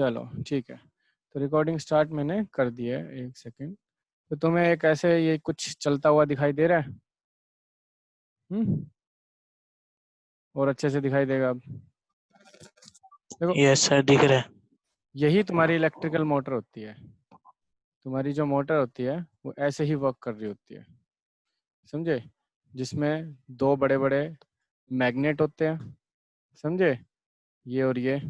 चलो ठीक है, तो रिकॉर्डिंग स्टार्ट मैंने कर दी है। एक सेकंड। तो तुम्हें एक ऐसे ये कुछ चलता हुआ दिखाई दे रहा है? और अच्छे से दिखाई देगा अब। देखो, यस सर, दिख रहा है। यही तुम्हारी इलेक्ट्रिकल मोटर होती है। तुम्हारी जो मोटर होती है वो ऐसे ही वर्क कर रही होती है, समझे? जिसमें दो बड़े बड़े मैग्नेट होते हैं, समझे? ये और ये।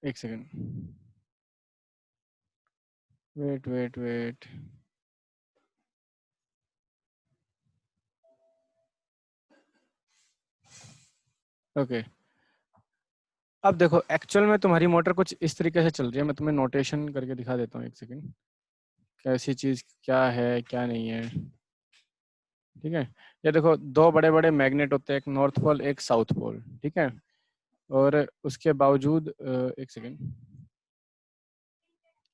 एक second, wait wait wait. Okay, अब देखो एक्चुअल में तुम्हारी मोटर कुछ इस तरीके से चल रही है। मैं तुम्हें नोटेशन करके दिखा देता हूँ, एक सेकंड। कैसी चीज़ क्या है क्या नहीं है, ठीक है? ये देखो, दो बड़े बड़े मैग्नेट होते हैं, एक नॉर्थ पोल एक साउथ पोल, ठीक है? और उसके बावजूद एक सेकंड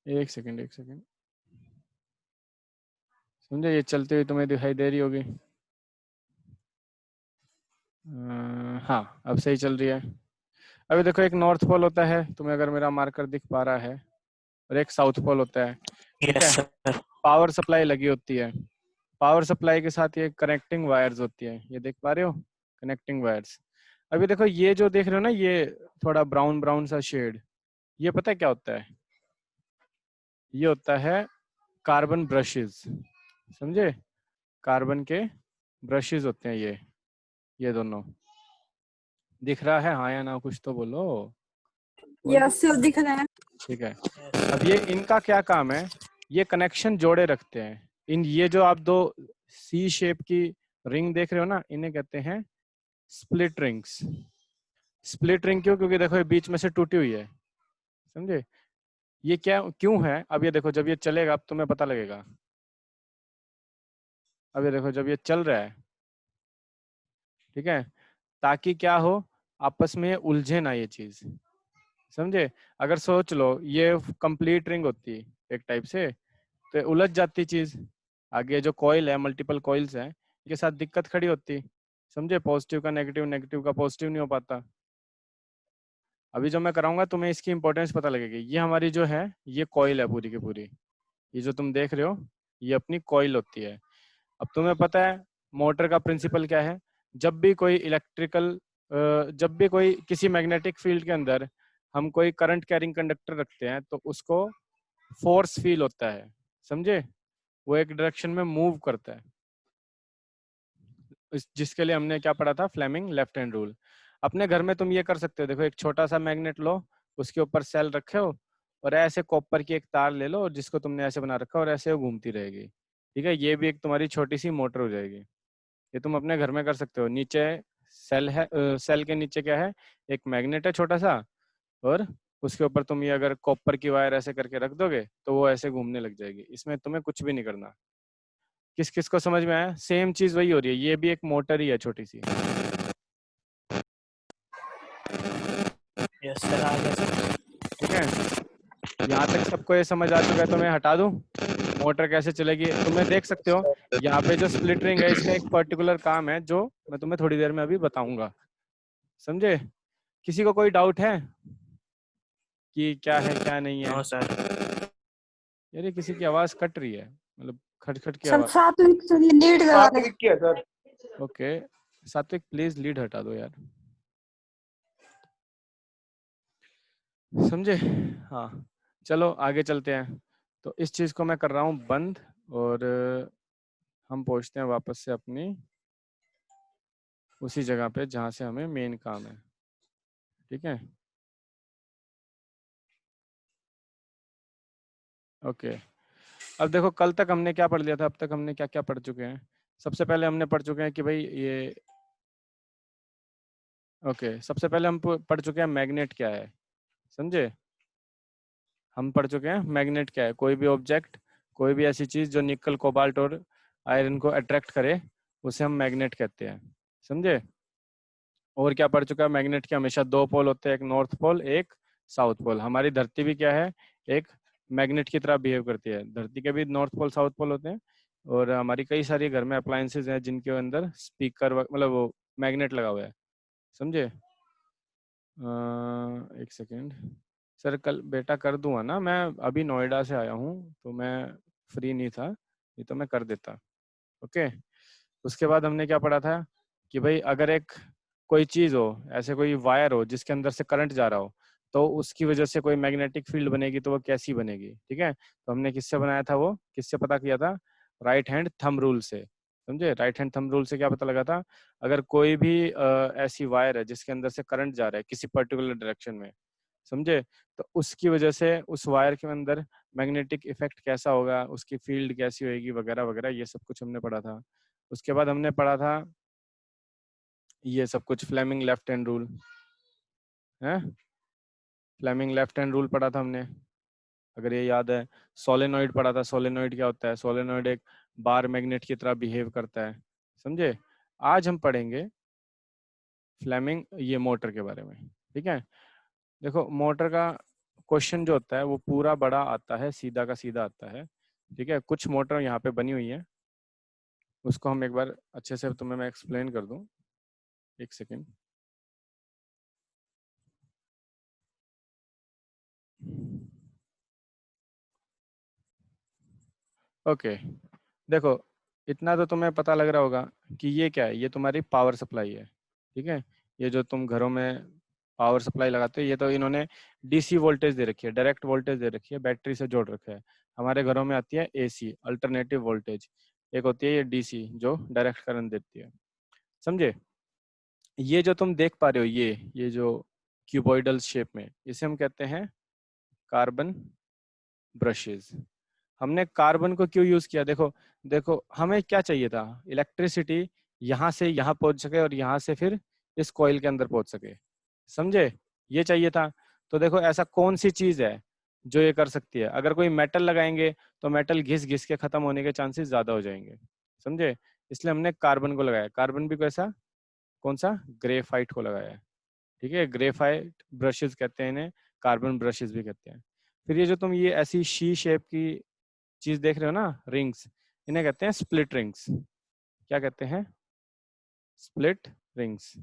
एक सेकंड एक सेकंड, समझे? ये चलती हुई तुम्हें दिखाई दे रही होगी। हाँ, अब सही चल रही है। अभी देखो, एक नॉर्थ पोल होता है, तुम्हें अगर मेरा मार्कर दिख पा रहा है, और एक साउथ पोल होता है, ठीक यस है? सर। पावर सप्लाई लगी होती है। पावर सप्लाई के साथ ये कनेक्टिंग वायर्स होती है, ये देख पा रहे हो? Connecting wires. अभी देखो, ये जो देख रहे हो ना, ये थोड़ा ब्राउन ब्राउन सा शेड, ये पता है क्या होता है? ये होता है कार्बन ब्रशेस, समझे? कार्बन के ब्रशेस होते हैं ये दोनों। दिख रहा है हाँ या ना? कुछ तो बोलो, बोल दो। यस सर, दिख रहा है। ठीक है, अब ये इनका क्या काम है? ये कनेक्शन जोड़े रखते हैं। ये जो आप दो सी शेप की रिंग देख रहे हो ना, इन्हें कहते हैं स्प्लिट रिंग्स। स्प्लिट रिंग क्यों? क्योंकि देखो ये बीच में से टूटी हुई है, समझे? ये क्या क्यों है? अब ये देखो, जब ये चलेगा अब तुम्हें पता लगेगा। अब ये देखो, जब ये चल रहा है, ठीक है, ताकि क्या हो, आपस में उलझे ना ये चीज, समझे? अगर सोच लो ये कंप्लीट रिंग होती एक टाइप से, तो उलझ जाती चीज। आगे जो कॉइल है, मल्टीपल कॉइल्स हैं, इनके साथ दिक्कत खड़ी होती, समझे? पॉजिटिव का नेगेटिव, नेगेटिव का पॉजिटिव नहीं हो पाता। अभी जो मैं कराऊंगा तुम्हें इसकी इंपॉर्टेंस पता लगेगी। ये हमारी जो है, ये कॉइल है पूरी की पूरी। ये जो तुम देख रहे हो, ये अपनी कॉइल होती है। अब तुम्हें पता है मोटर का प्रिंसिपल क्या है? जब भी कोई इलेक्ट्रिकल, जब भी कोई किसी मैग्नेटिक फील्ड के अंदर हम कोई करंट कैरिंग कंडक्टर रखते हैं, तो उसको फोर्स फील होता है, समझे? वो एक डायरेक्शन में मूव करता है। जिसके लिए हमने क्या पढ़ा था? Fleming left hand rule. अपने घर में तुम ये कर सकते हो, देखो एक छोटा सा मैग्नेट लो, उसके ऊपर सेल रखे हो, और ऐसे कॉपर की एक तार ले लो, और जिसको तुमने ऐसे बना रखा है, और ऐसे वो घूमती रहेगी, ठीक है? ये भी एक तुम्हारी छोटी सी मोटर हो जाएगी। ये तुम अपने घर में कर सकते हो। नीचे सेल है, सेल के नीचे क्या है? एक मैग्नेट है छोटा सा, और उसके ऊपर तुम ये अगर कॉपर की वायर ऐसे करके रख दोगे, तो वो ऐसे घूमने लग जाएगी। इसमें तुम्हें कुछ भी नहीं करना। किस किस को समझ में आया? सेम चीज वही हो रही है, ये भी एक मोटर ही है छोटी सी, यस सर, आ गया सर। ठीक है? यहाँ तक सबको ये समझ आ चुका है तो मैं हटा दूं? मोटर कैसे चलेगी तुम्हें देख सकते हो। यहाँ पे जो स्प्लिट रिंग है, इसका एक पर्टिकुलर काम है जो मैं तुम्हें थोड़ी देर में अभी बताऊंगा, समझे? किसी को कोई डाउट है कि क्या है क्या नहीं है? No sir. यार ये किसी की आवाज कट रही है, मतलब खटखट की सर आवाज। सात्विक से लीड करा रहे हैं। सात्विक क्या सर? ओके, सात्विक प्लीज लीड हटा दो यार, समझे? हाँ, चलो आगे चलते हैं। तो इस चीज को मैं कर रहा हूँ बंद, और हम पहुंचते हैं वापस से अपनी उसी जगह पे जहाँ से हमें मेन काम है, ठीक है? ओके, अब देखो कल तक हमने क्या पढ़ लिया था, अब तक हमने क्या क्या पढ़ चुके हैं? सबसे पहले हमने पढ़ चुके हैं कि भाई ये, ओके, सबसे पहले हम पढ़ चुके हैं मैग्नेट क्या है, समझे? हम पढ़ चुके हैं मैग्नेट क्या है। कोई भी ऑब्जेक्ट, कोई भी ऐसी चीज जो निकल कोबाल्ट और आयरन को अट्रैक्ट करे, उसे हम मैग्नेट कहते हैं, समझे? और क्या पढ़ चुका है? मैग्नेट के हमेशा दो पोल होते हैं, एक नॉर्थ पोल एक साउथ पोल। हमारी धरती भी क्या है? एक मैग्नेट की तरह बिहेव करती है। धरती के भी नॉर्थ पोल साउथ पोल होते हैं, और हमारी कई सारी घर में अप्लायंसेज हैं जिनके अंदर स्पीकर मतलब वो मैग्नेट लगा हुआ है, समझे? एक सेकेंड सर, कल बेटा कर दूंगा ना, मैं अभी नोएडा से आया हूँ तो मैं फ्री नहीं था, ये तो मैं कर देता। ओके। उसके बाद हमने क्या पढ़ा था कि भाई अगर एक कोई चीज हो, ऐसे कोई वायर हो जिसके अंदर से करंट जा रहा हो, तो उसकी वजह से कोई मैग्नेटिक फील्ड बनेगी, तो वो कैसी बनेगी, ठीक है। तो हमने किससे बनाया था, वो किससे पता किया था, राइट हैंड थंब रूल से। समझे, राइट हैंड थंब रूल से क्या पता लगा था, अगर कोई भी ऐसी वायर है जिसके अंदर से करंट जा रहा है किसी पर्टिकुलर डायरेक्शन में, समझे, तो उसकी वजह से उस वायर के अंदर मैग्नेटिक इफेक्ट कैसा होगा, उसकी फील्ड कैसी होगी, वगैरह वगैरह, ये सब कुछ हमने पढ़ा था। उसके बाद हमने पढ़ा था ये सब कुछ, फ्लेमिंग लेफ्ट हैंड रूल है, फ्लेमिंग लेफ्ट हैंड रूल पढ़ा था हमने, अगर ये याद है। सोलेनॉइड पढ़ा था, सोलेनॉइड क्या होता है, सोलेनॉइड एक बार मैग्नेट की तरह बिहेव करता है, समझे। आज हम पढ़ेंगे फ्लेमिंग ये मोटर के बारे में, ठीक है। देखो मोटर का क्वेश्चन जो होता है वो पूरा बड़ा आता है, सीधा का सीधा आता है, ठीक है। कुछ मोटर यहाँ पे बनी हुई है, उसको हम एक बार अच्छे से तुम्हें मैं एक्सप्लेन कर दूं, एक सेकेंड। ओके, देखो इतना तो तुम्हें पता लग रहा होगा कि ये क्या है, ये तुम्हारी पावर सप्लाई है, ठीक है। ये जो तुम घरों में पावर सप्लाई लगाते हो, ये तो इन्होंने डीसी वोल्टेज दे रखी है, डायरेक्ट वोल्टेज दे रखी है, बैटरी से जोड़ रखा है। हमारे घरों में आती है एसी, अल्टरनेटिव वोल्टेज, एक होती है ये डीसी जो डायरेक्ट करंट देती है, समझे। ये जो तुम देख पा रहे हो, ये जो क्यूबॉइडल शेप में, इसे हम कहते हैं कार्बन ब्रशेज। हमने कार्बन को क्यों यूज किया, देखो देखो हमें क्या चाहिए था, इलेक्ट्रिसिटी यहाँ से यहाँ पहुंच सके और यहाँ से फिर इस कॉइल के अंदर पहुंच सके, समझे, ये चाहिए था। तो देखो ऐसा कौन सी चीज है जो ये कर सकती है, अगर कोई मेटल लगाएंगे तो मेटल घिस घिस के खत्म होने के चांसेस ज्यादा हो जाएंगे, समझे। इसलिए हमने कार्बन को लगाया, कार्बन भी कैसा, कौन सा, ग्रेफाइट को लगाया है, ठीक है। ग्रेफाइट ब्रशेस कहते हैं इन्हें, कार्बन ब्रशेस भी कहते हैं। फिर ये जो तुम ये ऐसी शी शेप की चीज देख रहे हो ना, रिंग्स, इन्हें कहते हैं स्प्लिट रिंग्स। क्या कहते हैं, स्प्लिट रिंग्स,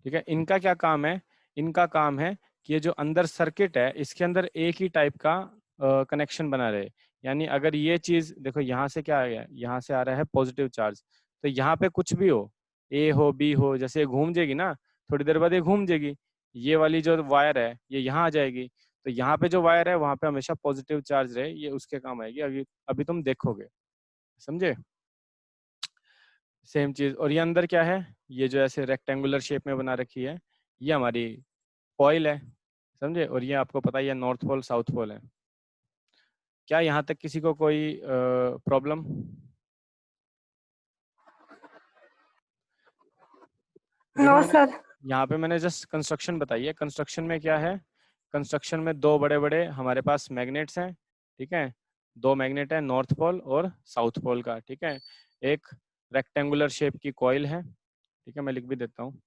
ठीक है। इनका क्या काम है, इनका काम है कि ये जो अंदर सर्किट है इसके अंदर एक ही टाइप का कनेक्शन बना रहे। यानी अगर ये चीज देखो, यहाँ से क्या आ गया, यहाँ से आ रहा है पॉजिटिव चार्ज, तो यहाँ पे कुछ भी हो, ए हो बी हो, जैसे ये घूम जाएगी ना, थोड़ी देर बाद ये घूम जाएगी, ये वाली जो वायर है ये यहाँ आ जाएगी, तो यहाँ पे जो वायर है वहां पे हमेशा पॉजिटिव चार्ज रहे, ये उसके काम आएगी। अभी अभी तुम देखोगे, समझे। सेम चीज, और ये अंदर क्या है, ये जो ऐसे रेक्टेंगुलर शेप में बना रखी है, ये हमारी कॉइल है, समझे। और ये आपको पता ही है नॉर्थ पोल साउथ पोल है। क्या यहाँ तक किसी को कोई प्रॉब्लम, देखो नो मैंने सर। यहाँ पे मैंने जस्ट कंस्ट्रक्शन बताई है, कंस्ट्रक्शन में क्या है, कंस्ट्रक्शन में दो बड़े बड़े हमारे पास मैग्नेट्स हैं, ठीक है। दो मैग्नेट है, नॉर्थ पोल और साउथ पोल का, ठीक है। एक रेक्टेंगुलर शेप की कॉइल है, ठीक है, मैं लिख भी देता हूँ,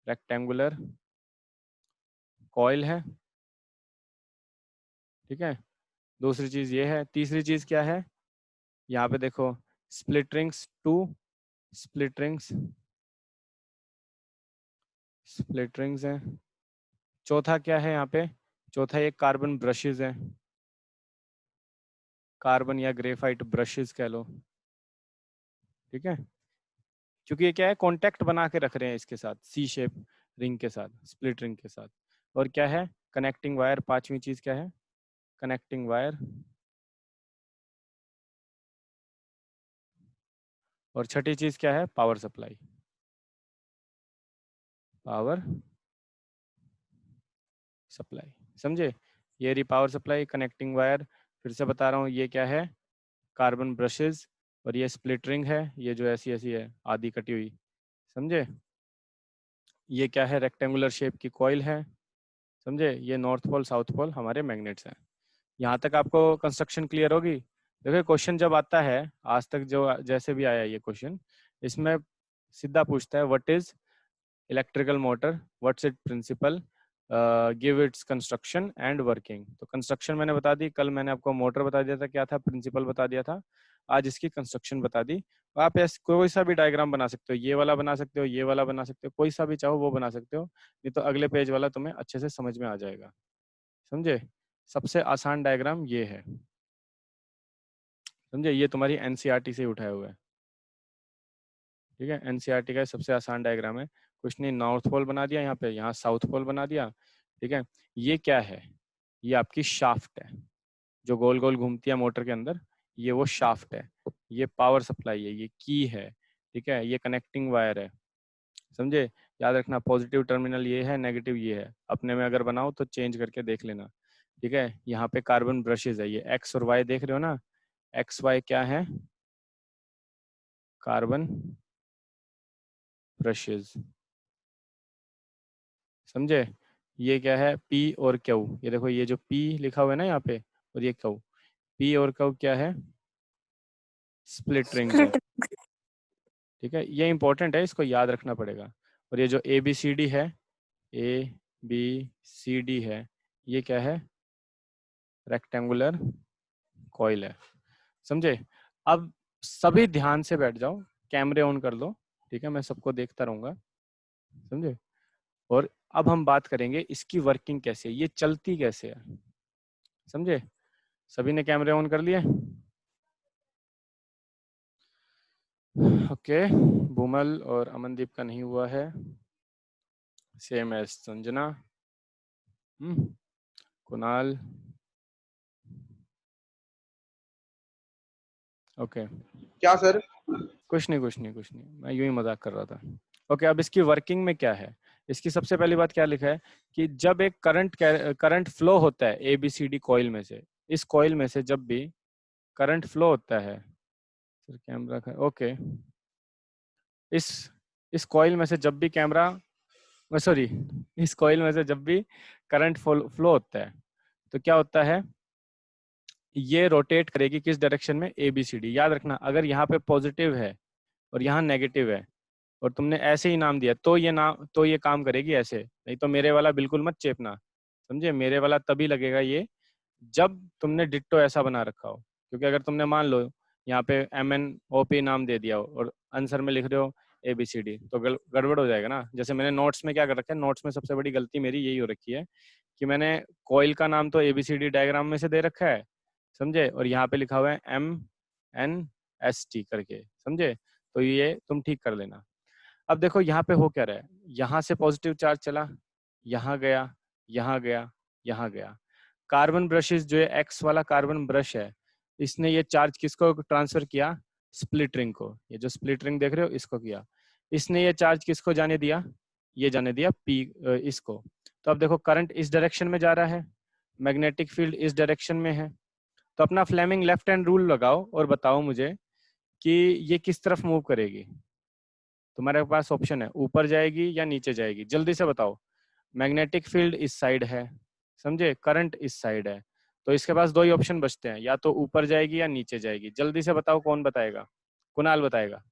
रेक्टेंगुलर कॉइल है, ठीक है। दूसरी चीज ये है, तीसरी चीज क्या है, यहाँ पे देखो split rings, two split rings, split rings है। चौथा क्या है यहाँ पे, चौथा ये कार्बन ब्रशेज है, कार्बन या ग्रेफाइट ब्रशेज कह लो, ठीक है। क्योंकि ये क्या है, कॉन्टेक्ट बना के रख रहे हैं इसके साथ, सी शेप रिंग के साथ, स्प्लिट रिंग के साथ। और क्या है, कनेक्टिंग वायर, पांचवी चीज क्या है, कनेक्टिंग वायर। और छठी चीज क्या है, पावर सप्लाई, पावर सप्लाई, समझे। ये रही पावर सप्लाई, कनेक्टिंग वायर, फिर से बता रहा हूँ, ये क्या है, कार्बन ब्रशेज, और ये स्प्लिट रिंग है, ये जो ऐसी ऐसी है आधी कटी हुई, समझे। ये क्या है, रेक्टेंगुलर शेप की कॉइल है, समझे। ये नॉर्थ पोल साउथ पोल हमारे मैग्नेट्स हैं। यहाँ तक आपको कंस्ट्रक्शन क्लियर होगी। देखो क्वेश्चन जब आता है, आज तक जो जैसे भी आया ये क्वेश्चन, इसमें सीधा पूछता है what is electrical motor, what's it principle, give its construction and working. तो कंस्ट्रक्शन मैंने बता दी, कल मैंने आपको मोटर बता दिया था क्या था, प्रिंसिपल बता दिया था। आज इसकी कंस्ट्रक्शन बता दी। आप ऐसे कोई सा भी डायग्राम बना सकते हो, ये वाला बना सकते हो, ये वाला बना सकते हो, कोई सा भी चाहो वो बना सकते हो, नहीं तो अगले पेज वाला तुम्हें अच्छे से समझ में आ जाएगा। समझे? सबसे आसान डायग्राम ये है। समझे? ये तुम्हारी एनसीईआरटी से उठाया हुआ है। ठीक है, एनसीईआरटी का सबसे आसान डायग्राम है। कुछ नहीं, नॉर्थ पोल बना दिया यहाँ पे, यहाँ साउथ पोल बना दिया। ठीक है, ये क्या है? ये आपकी शाफ्ट है जो गोल गोल घूमती है मोटर के अंदर, ये वो शाफ्ट है। ये पावर सप्लाई है, ये की है। ठीक है, ये कनेक्टिंग वायर है। समझे? याद रखना, पॉजिटिव टर्मिनल ये है, नेगेटिव ये है। अपने में अगर बनाओ तो चेंज करके देख लेना। ठीक है, यहाँ पे कार्बन ब्रशेज है, ये एक्स और वाई देख रहे हो ना, एक्स वाई क्या है? Carbon brushes. समझे? ये क्या है? पी और क्यू। ये देखो, ये जो पी लिखा हुआ है ना यहाँ पे, और ये क्यू, पी और क्यू क्या है? स्प्लिट रिंग्स है। ठीक है, ये इंपॉर्टेंट है, इसको याद रखना पड़ेगा। और ये जो ए बी सी डी है, ए बी सी डी है, ये क्या है? रेक्टेंगुलर कॉइल है। समझे? अब सभी ध्यान से बैठ जाओ, कैमरे ऑन कर लो। ठीक है, मैं सबको देखता रहूंगा। समझे? और अब हम बात करेंगे इसकी वर्किंग कैसे है, ये चलती कैसे है। समझे? सभी ने कैमरे ऑन कर लिए? ओके, बुमल और अमनदीप का नहीं हुआ है, same as Sanjana. Kunal. Okay, क्या सर? कुछ नहीं कुछ नहीं कुछ नहीं, मैं यूं ही मजाक कर रहा था। ओके, अब इसकी वर्किंग में क्या है? इसकी सबसे पहली बात क्या लिखा है कि जब एक करंट फ्लो होता है एबीसीडी कॉइल में से, इस कॉइल में से जब भी करंट फ्लो होता है, सर कैमरा का, ओके, इस कॉइल में से जब भी सॉरी, इस कॉइल में से जब भी करंट फ्लो होता है तो क्या होता है? ये रोटेट करेगी किस डायरेक्शन में? एबीसीडी। याद रखना, अगर यहाँ पे पॉजिटिव है और यहाँ नेगेटिव है और तुमने ऐसे ही नाम दिया तो ये काम करेगी ऐसे, नहीं तो मेरे वाला बिल्कुल मत चेपना। समझे? मेरे वाला तभी लगेगा ये जब तुमने डिट्टो ऐसा बना रखा हो। क्योंकि अगर तुमने मान लो यहाँ पे MNOP नाम दे दिया हो और आंसर में लिख रहे हो ABCD, तो गड़बड़ हो जाएगा ना। जैसे मैंने नोट्स में क्या कर रखा है, नोट्स में सबसे बड़ी गलती मेरी यही हो रखी है कि मैंने कॉइल का नाम तो ABCD डायग्राम में से दे रखा है। समझे? और यहाँ पे लिखा हुआ है MNST करके। समझे? तो ये तुम ठीक कर लेना। अब देखो यहाँ पे हो क्या रहा है, यहाँ से पॉजिटिव चार्ज चला, यहाँ गया, यहाँ गया, यहाँ गया। कार्बन ब्रशेस जो है, एक्स वाला कार्बन ब्रश है, इसने ये चार्ज किसको ट्रांसफर किया? स्प्लिट रिंग को। ये जो स्प्लिट रिंग देख रहे हो इसको किया। इसने ये चार्ज किसको जाने दिया? ये जाने दिया पी इसको। तो अब देखो, करंट इस डायरेक्शन में जा रहा है, मैग्नेटिक फील्ड इस डायरेक्शन में है। तो अपना फ्लेमिंग लेफ्ट हैंड रूल लगाओ और बताओ मुझे कि ये किस तरफ मूव करेगी। तुम्हारे पास ऑप्शन है, ऊपर जाएगी या नीचे जाएगी, जल्दी से बताओ। मैग्नेटिक फील्ड इस साइड है, समझे, करंट इस साइड है, तो इसके पास दो ही ऑप्शन बचते हैं, या तो ऊपर जाएगी या नीचे जाएगी। जल्दी से बताओ, कौन बताएगा? कुणाल बताएगा।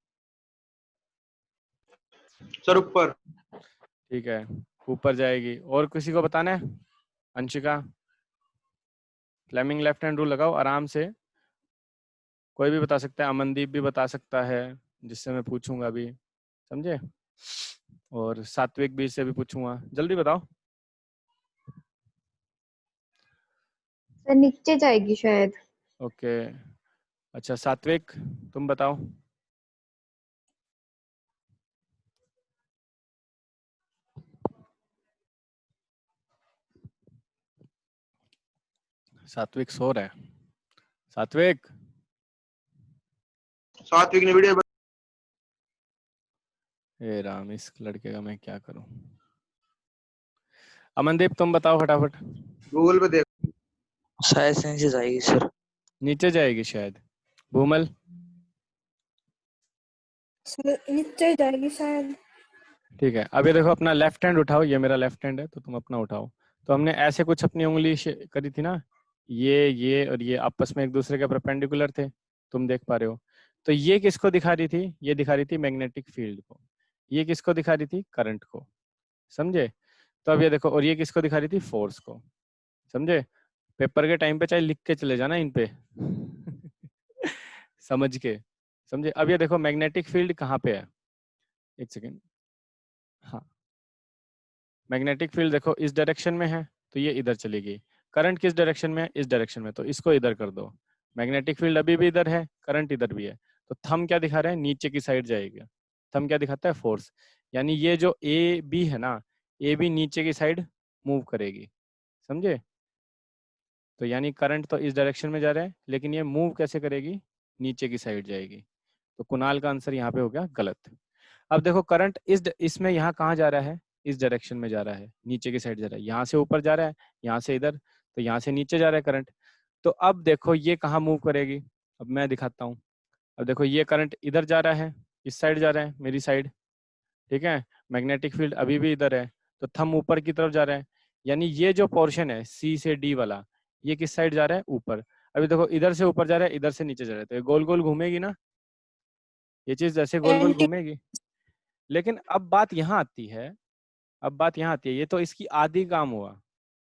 सर ऊपर। ठीक है, ऊपर जाएगी। और किसी को बताना है? Anshika, Fleming left hand rule लगाओ आराम से, कोई भी बता सकता है, अमनदीप भी बता सकता है जिससे मैं पूछूंगा अभी। समझे? और सात्विक भी से भी पूछूंगा, जल्दी बताओ। सर नीचे जाएगी शायद। ओके, अच्छा सात्विक तुम बताओ। सात्विक सो रहा है। सात्विक, सात्विक ने वीडियो हे राम, इस लड़के का मैं क्या करूं। अमनदीप तुम बताओ फटाफट। गूगल पे देख। शायद से नीचे जाएगी सर। नीचे जाएगी शायद। भूमल, सर नीचे जाएगी शायद। ठीक है। अब ये देखो, अपना लेफ्ट हैंड उठाओ, ये मेरा लेफ्ट हैंड है तो तुम अपना उठाओ। तो हमने ऐसे कुछ अपनी उंगली करी थी ना, ये और ये आपस में एक दूसरे के परपेंडिकुलर थे, तुम देख पा रहे हो। तो ये किसको दिखा रही थी? ये दिखा रही थी मैग्नेटिक फील्ड को। ये किसको दिखा रही थी? करंट को। समझे? तो अब ये देखो, और ये किसको दिखा रही थी? फोर्स को। समझे? पेपर के टाइम पे चाहे लिख के चले जाना इन पे समझ के, समझे। अब ये देखो मैग्नेटिक फील्ड कहाँ पे है, एक सेकेंड। हाँ, मैग्नेटिक फील्ड देखो इस डायरेक्शन में है, तो ये इधर चलेगी। करंट किस डायरेक्शन में है, इस डायरेक्शन में, तो इसको इधर कर दो। मैग्नेटिक फील्ड अभी भी इधर है, करंट इधर भी है, तो थंब क्या दिखा रहे हैं, नीचे की साइड जाएगी। थंब क्या दिखाता है, फोर्स। यानी ये जो ए बी है ना, ए बी नीचे की साइड मूव करेगी, समझे। तो यानी करंट तो इस डायरेक्शन में जा रहा है, लेकिन ये मूव कैसे करेगी, नीचे की साइड जाएगी। तो कुणाल का आंसर यहाँ पे हो गया गलत। अब देखो करंट इसमें यहाँ कहाँ जा रहा है, इस डायरेक्शन में जा रहा है, नीचे की साइड जा रहा है। यहाँ से ऊपर जा रहा है, यहाँ से इधर, तो यहाँ से नीचे जा रहा है करंट। तो अब देखो ये कहाँ मूव करेगी, अब मैं दिखाता हूँ। अब देखो ये करंट इधर जा रहा है, इस साइड जा रहा है, मेरी साइड, ठीक है। मैग्नेटिक फील्ड अभी भी इधर है, तो थंब ऊपर की तरफ जा रहा है। यानी ये जो पोर्शन है सी से डी वाला, ये किस साइड जा रहा है, ऊपर। अभी देखो इधर से ऊपर जा रहा है, इधर से नीचे जा रहा है, तो ये गोल गोल घूमेगी ना, ये चीज जैसे गोल गोल एंटी घूमेगी। लेकिन अब बात यहाँ आती है, अब बात यहाँ आती है, ये तो इसकी आधी काम हुआ,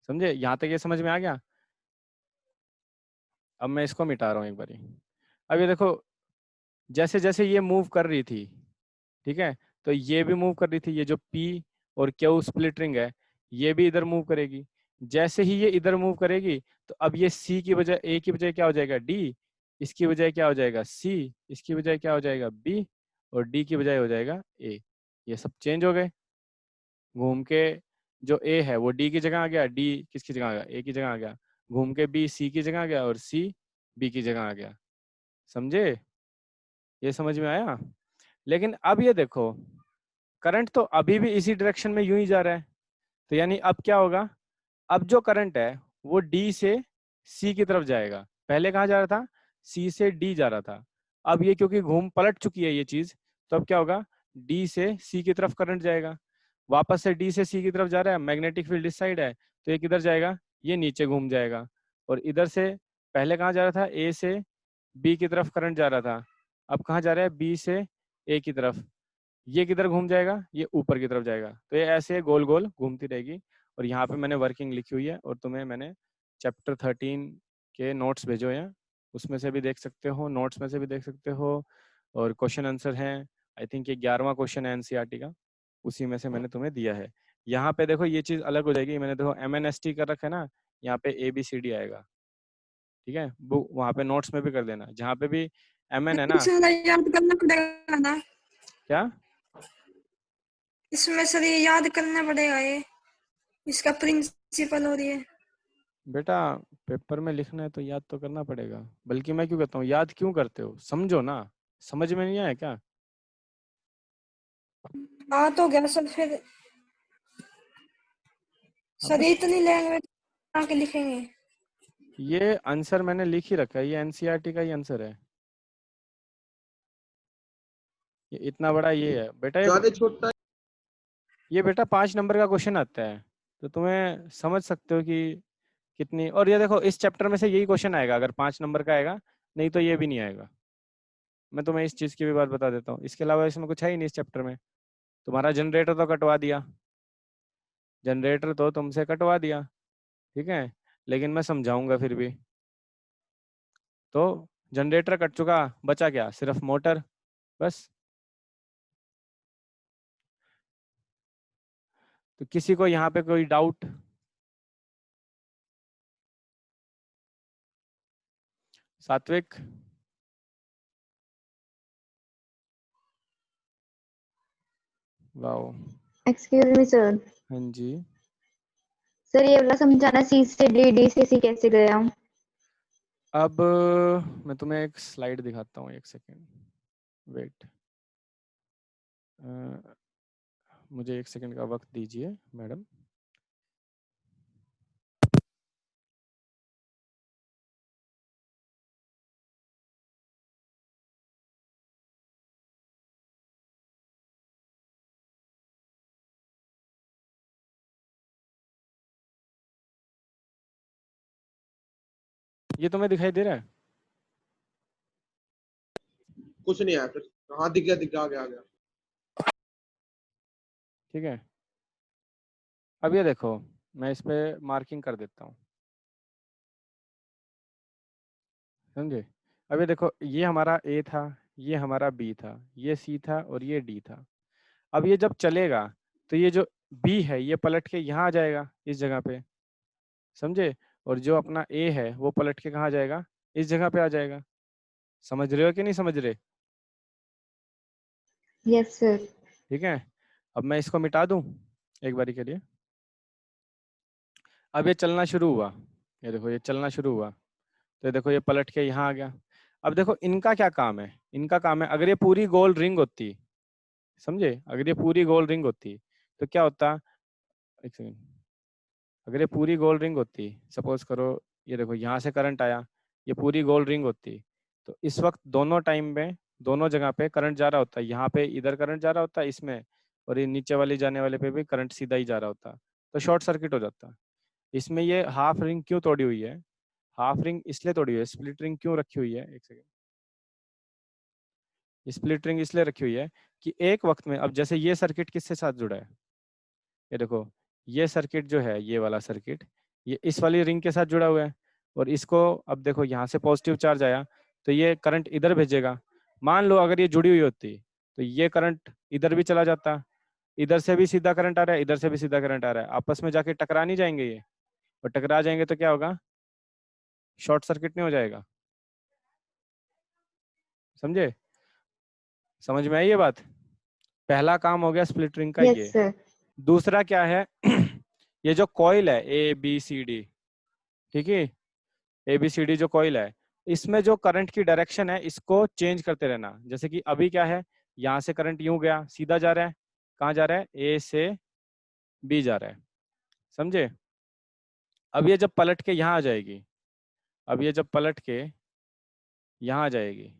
समझे। यहाँ तक ये समझ में आ गया। अब मैं इसको मिटा रहा हूँ एक बारी। अब ये देखो जैसे जैसे ये मूव कर रही थी, ठीक है, तो ये भी मूव कर रही थी। ये जो P और Q स्प्लिट रिंग है, ये भी इधर मूव करेगी। जैसे ही ये इधर मूव करेगी, तो अब ये C की बजाय A की बजाय क्या हो जाएगा, D, इसकी बजाय क्या हो जाएगा C, इसकी बजाय क्या हो जाएगा B, और D की बजाय हो जाएगा A। ये सब चेंज हो गए, घूम के जो A है वो D की जगह आ गया, D किसकी जगह आ गया, A की जगह आ गया। घूम के B C की जगह आ गया, और C B की जगह आ गया, समझे। ये समझ में आया। लेकिन अब ये देखो करंट तो अभी भी इसी डायरेक्शन में यूं ही जा रहा है, तो यानी अब क्या होगा, अब जो करंट है वो डी से सी की तरफ जाएगा। पहले कहाँ जा रहा था, सी से डी जा रहा था। अब ये क्योंकि घूम पलट चुकी है ये चीज, तो अब क्या होगा, डी से सी की तरफ करंट जाएगा। वापस से डी से सी की तरफ जा रहा है, मैग्नेटिक फील्ड इस साइड है, तो ये किधर जाएगा, ये नीचे घूम जाएगा। और इधर से पहले कहाँ जा रहा था, ए से बी की तरफ करंट जा रहा था, अब कहाँ जा रहा है, बी से ए की तरफ। ये किधर घूम जाएगा, ये ऊपर की तरफ जाएगा। तो ये ऐसे गोल गोल घूमती रहेगी। और यहाँ पे मैंने वर्किंग लिखी हुई है, और तुम्हें मैंने चैप्टर 13 के नोट्स भेजे हुए हैं, उसमें से भी देख सकते हो, नोट्स में से भी देख सकते हो। और क्वेश्चन आंसर हैं, आई थिंक ये 11वां क्वेश्चन है एनसीईआरटी का, उसी में से मैंने तुम्हें दिया है। यहाँ पे देखो ये चीज अलग हो जाएगी, मैंने देखो MNST कर रखा है ना, यहाँ पे ABCD आएगा, ठीक है। बुक वहाँ पे नोट्स में भी कर देना, जहाँ पे भी MN है ना। इसमें याद करना पड़ेगा ना, क्या, इसमें सर ये याद करना पड़ेगा, ये इसका प्रिंसिपल और ये। बेटा पेपर में लिखना है तो याद तो करना पड़ेगा, बल्कि मैं क्यों कहता हूँ याद क्यों करते हो, समझो ना। समझ में नहीं आया क्या। हाँ तो गया सर, फिर अब सर बस इतनी लैंग्वेज आके लिखेंगे। ये आंसर मैंने लिख ही रखा है, ये एनसीईआरटी का ही आंसर है। ये इतना बड़ा ये है बेटा, ज्यादा छोटा है। ये बेटा 5 नंबर का क्वेश्चन आता है, तो तुम्हें समझ सकते हो कि कितनी। और ये देखो इस चैप्टर में से यही क्वेश्चन आएगा, अगर 5 नंबर का आएगा, नहीं तो ये भी नहीं आएगा। मैं तुम्हें इस चीज की भी बात बता देता हूँ, इसके अलावा इसमें कुछ है ही नहीं इस चैप्टर में। तुम्हारा जनरेटर तो कटवा दिया, जनरेटर तो तुमसे कटवा दिया, ठीक है, लेकिन मैं समझाऊंगा फिर भी। तो जनरेटर कट चुका, बचा क्या, सिर्फ मोटर, बस। तो किसी को यहाँ पे कोई डाउट, सात्विक। Wow, excuse me sir. हाँ जी। सर ये वाला समझाना, सी से डी, डी से सी कैसे गया हूँ। अब मैं तुम्हें एक स्लाइड दिखाता हूँ, एक सेकेंड वेट, मुझे एक सेकेंड का वक्त दीजिए मैडम। ये तुम्हें दिखाई दे रहा है, कुछ नहीं आया फिर। हाँ दिख गया, दिख गया, आ गया। ठीक है। अब ये देखो मैं इस पे मार्किंग कर देता हूँ, समझे। अभी देखो ये हमारा ए था, ये हमारा बी था, ये सी था और ये डी था। अब ये जब चलेगा तो ये जो बी है ये पलट के यहाँ आ जाएगा इस जगह पे, समझे? और जो अपना ए है वो पलट के कहाँ जाएगा, इस जगह पे आ जाएगा। समझ रहे हो कि नहीं समझ रहे? Yes sir. ठीक है, अब मैं इसको मिटा दूं एक बारी के लिए। अब ये चलना शुरू हुआ, ये देखो ये चलना शुरू हुआ, तो ये देखो ये पलट के यहाँ आ गया। अब देखो इनका क्या काम है, इनका काम है अगर ये पूरी गोल रिंग होती, समझे, अगर ये पूरी गोल रिंग होती तो क्या होता, एक सेकंड, अगर ये पूरी गोल रिंग होती, सपोज करो ये देखो यहाँ से करंट आया, ये पूरी गोल रिंग होती, तो इस वक्त दोनों टाइम में दोनों जगह पे करंट जा रहा होता है। यहाँ पे इधर करंट जा रहा होता है इसमें, और ये नीचे वाली जाने वाले पे भी करंट सीधा ही जा रहा होता, तो शॉर्ट सर्किट हो जाता। इसमें ये हाफ रिंग क्यों तोड़ी हुई है, हाफ रिंग इसलिए तोड़ी हुई है, स्प्लिट रिंग क्यों रखी हुई है, एक सेकेंड, स्प्लिट रिंग इसलिए रखी हुई है कि एक वक्त में, अब जैसे ये सर्किट किसके साथ जुड़ा है, ये देखो ये सर्किट जो है, ये वाला सर्किट ये इस वाली रिंग के साथ जुड़ा हुआ है, और इसको अब देखो यहाँ से पॉजिटिव चार्ज आया तो ये करंट इधर भेजेगा। मान लो अगर ये जुड़ी हुई होती तो ये करंट इधर भी चला जाता, इधर से भी सीधा करंट आ रहा है, इधर से भी सीधा करंट आ रहा है, आपस में जाके टकरा नहीं जाएंगे ये, और टकरा जाएंगे तो क्या होगा, शॉर्ट सर्किट नहीं हो जाएगा। समझे, समझ में आई ये बात? पहला काम हो गया स्प्लिट रिंग का यस ये। सर। दूसरा क्या है ये जो कॉइल है ए बी सी डी, ठीक है, ए बी सी डी जो कॉइल है, इसमें जो करंट की डायरेक्शन है इसको चेंज करते रहना। जैसे कि अभी क्या है, यहाँ से करंट यूं गया, सीधा जा रहा है, कहाँ जा रहा है, ए से बी जा रहा है, समझे? अब ये जब पलट के यहाँ आ जाएगी, अब ये जब पलट के यहाँ आ जाएगी,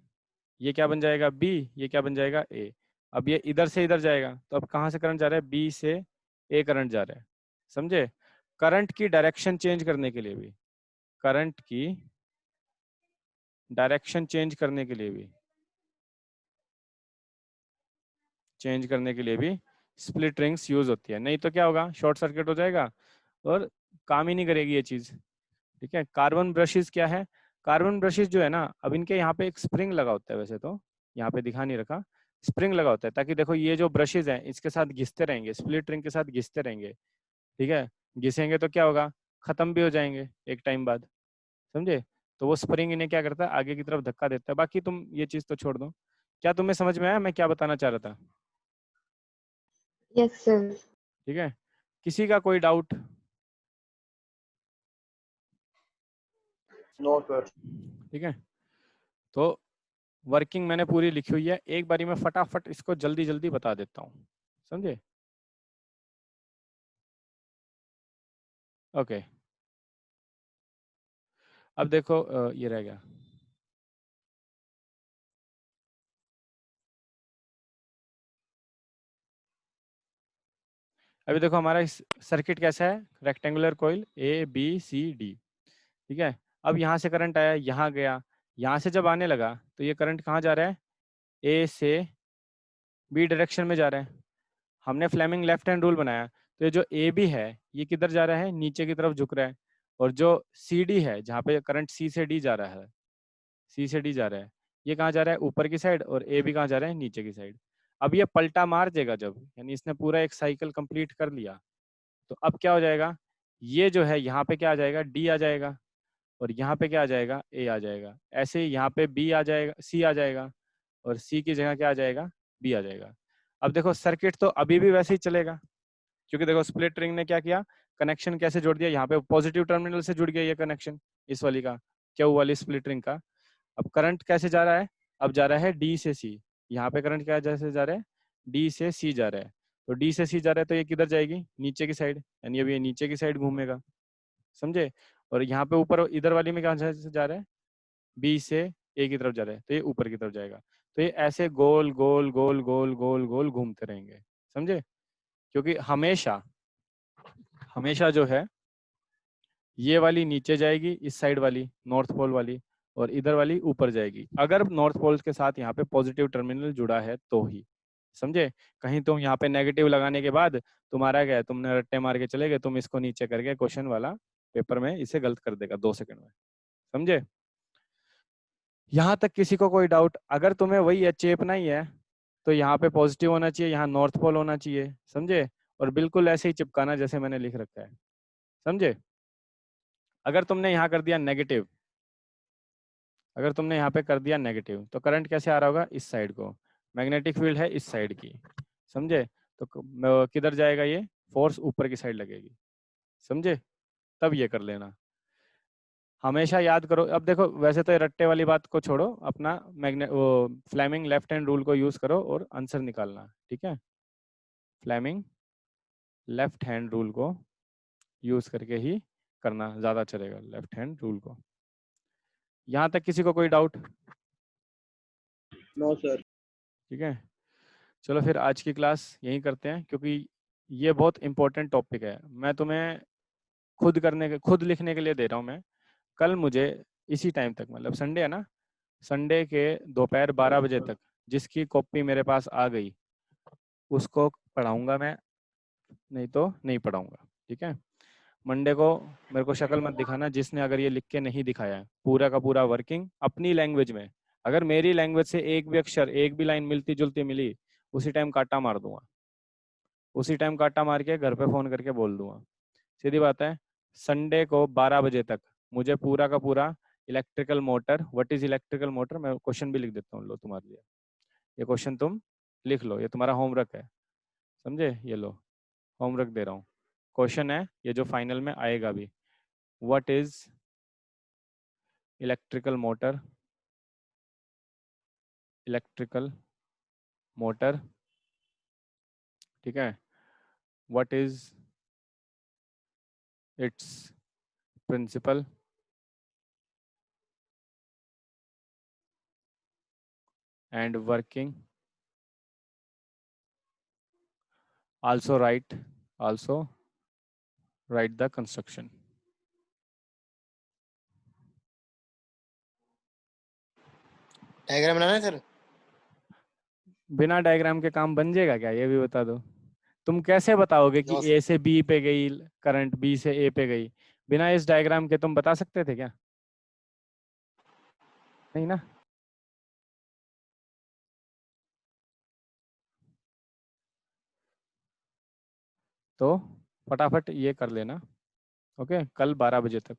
ये क्या बन जाएगा बी, ये क्या बन जाएगा ए। अब ये इधर से इधर जाएगा तो अब कहाँ से करंट जा रहा है, बी से ए करंट जा रहा है, समझे? करंट की डायरेक्शन चेंज करने के लिए भी, करंट की डायरेक्शन चेंज करने के लिए भी, चेंज करने के लिए भी स्प्लिट रिंग्स यूज होती है, नहीं तो क्या होगा, शॉर्ट सर्किट हो जाएगा और काम ही नहीं करेगी ये चीज। ठीक है, कार्बन ब्रशेस क्या है, कार्बन ब्रशेस जो है ना, अब इनके यहाँ पे एक स्प्रिंग लगा होता है, वैसे तो यहाँ पे दिखा नहीं रखा, स्प्रिंग लगा होता है ताकि देखो ये जो ब्रशेस हैं इसके साथ घिसते रहेंगे, स्प्लिट रिंग के साथ घिसते रहेंगे। ठीक है, घिसेंगे तो क्या होगा, खत्म भी हो जाएंगे एक टाइम बाद, समझे? तो वो स्प्रिंग इन्हें क्या करता है, आगे की तरफ धक्का देता है। बाकी तुम ये चीज तो छोड़ दो, क्या तुम्हें समझ में आया मैं क्या बताना चाह रहा था? Yes sir. ठीक है, किसी का कोई डाउट? No sir. ठीक है, तो वर्किंग मैंने पूरी लिखी हुई है, एक बारी मैं फटाफट इसको जल्दी जल्दी बता देता हूँ, समझे? ओके, अब देखो ये रह गया, अभी देखो हमारा इस सर्किट कैसा है, rectangular coil A B C D. ठीक है, अब यहाँ से करंट आया, यहाँ गया, यहाँ से जब आने लगा तो ये करंट कहाँ जा रहा है, ए से बी डायरेक्शन में जा रहा है। हमने फ्लेमिंग लेफ्ट हैंड रूल बनाया, तो ये जो ए बी है ये किधर जा रहा है, नीचे की तरफ झुक रहा है, और जो सी डी है जहाँ पे करंट सी से डी जा रहा है, सी से डी जा रहा है, ये कहाँ जा रहा है, ऊपर की साइड, और ए बी कहाँ जा रहा है, नीचे की साइड। अब ये पलटा मार देगा जब, यानी इसने पूरा एक साइकिल कंप्लीट कर लिया, तो अब क्या हो जाएगा, ये जो है यहाँ पे क्या आ जाएगा, डी आ जाएगा, और यहाँ पे क्या आ जाएगा, ए आ जाएगा। ऐसे ही यहाँ पे बी आ जाएगा, सी आ जाएगा, और सी की जगह क्या आ जाएगा, बी आ जाएगा। अब देखो सर्किट तो अभी भी वैसे ही चलेगा, क्योंकि देखो स्प्लिट रिंग ने क्या किया, कनेक्शन कैसे जोड़ दिया, यहाँ पे पॉजिटिव टर्मिनल से जुड़ गया ये कनेक्शन, इस वाली का, क्यू वाली स्प्लिट रिंग का। अब करंट कैसे जा रहा है, अब जा रहा है डी से सी, यहाँ पे करंट क्या जैसे जा रहा है, डी से सी जा रहा है, तो डी से सी जा रहा है तो ये किधर जाएगी, नीचे की साइड, यानी अभी ये नीचे की साइड घूमेगा, समझे? और यहाँ पे ऊपर इधर वाली में कहाँ से जा रहा है, बी से ए की तरफ जा रहा है, तो ये ऊपर की तरफ जाएगा। तो ये ऐसे गोल गोल गोल गोल गोल गोल घूमते रहेंगे, समझे? क्योंकि हमेशा हमेशा जो है ये वाली नीचे जाएगी, इस साइड वाली नॉर्थ पोल वाली, और इधर वाली ऊपर जाएगी, अगर नॉर्थ पोल के साथ यहाँ पे पॉजिटिव टर्मिनल जुड़ा है तो ही, समझे? कहीं तुम यहाँ पे नेगेटिव लगाने के बाद तुम्हारा क्या है, तुमने रट्टे मार के चले गए, तुम इसको नीचे करके क्वेश्चन वाला पेपर में इसे गलत कर देगा 2 सेकंड में, समझे? यहाँ तक किसी को कोई डाउट? अगर तुम्हें वही है चेपना ही है तो यहाँ पे पॉजिटिव होना चाहिए, यहाँ नॉर्थ पोल होना चाहिए, समझे? और बिल्कुल ऐसे ही चिपकाना जैसे मैंने लिख रखा है, समझे? अगर तुमने यहाँ कर दिया नेगेटिव, अगर तुमने यहाँ पे कर दिया नेगेटिव तो करंट कैसे आ रहा होगा? इस साइड को। मैग्नेटिक फील्ड है इस साइड की, समझे? तो किधर जाएगा ये? फोर्स ऊपर की साइड लगेगी, समझे? तब ये कर लेना। हमेशा याद करो। अब देखो वैसे तो ये रट्टे वाली बात को छोड़ो, अपना वो फ्लेमिंग लेफ्ट हैंड रूल को यूज करो और आंसर निकालना, ठीक है? फ्लेमिंग लेफ्ट हैंड रूल को यूज करके ही करना ज्यादा चलेगा, लेफ्ट हैंड रूल को। यहाँ तक किसी को कोई डाउट? No sir. ठीक है, चलो फिर आज की क्लास यहीं करते हैं, क्योंकि ये बहुत इंपॉर्टेंट टॉपिक है। मैं तुम्हें खुद लिखने के लिए दे रहा हूँ मैं। कल मुझे इसी टाइम तक, मतलब संडे है ना, संडे के दोपहर 12 बजे तक जिसकी कॉपी मेरे पास आ गई उसको पढ़ाऊंगा मैं, नहीं तो नहीं पढ़ाऊंगा, ठीक है? मंडे को मेरे को शक्ल मत दिखाना जिसने अगर ये लिख के नहीं दिखाया है। पूरा का पूरा वर्किंग अपनी लैंग्वेज में। अगर मेरी लैंग्वेज से एक भी अक्षर, एक भी लाइन मिलती जुलती मिली, उसी टाइम काटा मार दूंगा, उसी टाइम काटा मार के घर पे फोन करके बोल दूंगा। सीधी बात है। संडे को 12 बजे तक मुझे पूरा का पूरा electrical motor, what is electrical motor, मैं क्वेश्चन भी लिख देता हूँ, लो तुम्हारे लिए ये क्वेश्चन तुम लिख लो, ये तुम्हारा होमवर्क है, समझे? ये लो होमवर्क दे रहा हूँ, क्वेश्चन है ये जो फाइनल में आएगा भी। What is electrical motor, electrical motor, ठीक है? What is its principle and working, also write the construction। Diagram बनाना है सर? बिना डायग्राम के काम बन जाएगा क्या, ये भी बता दो। तुम कैसे बताओगे कि नो ए से बी पे गई करंट, बी से ए पे गई? बिना इस डायग्राम के तुम बता सकते थे क्या? नहीं ना। तो फटाफट ये कर लेना, ओके? कल 12 बजे तक।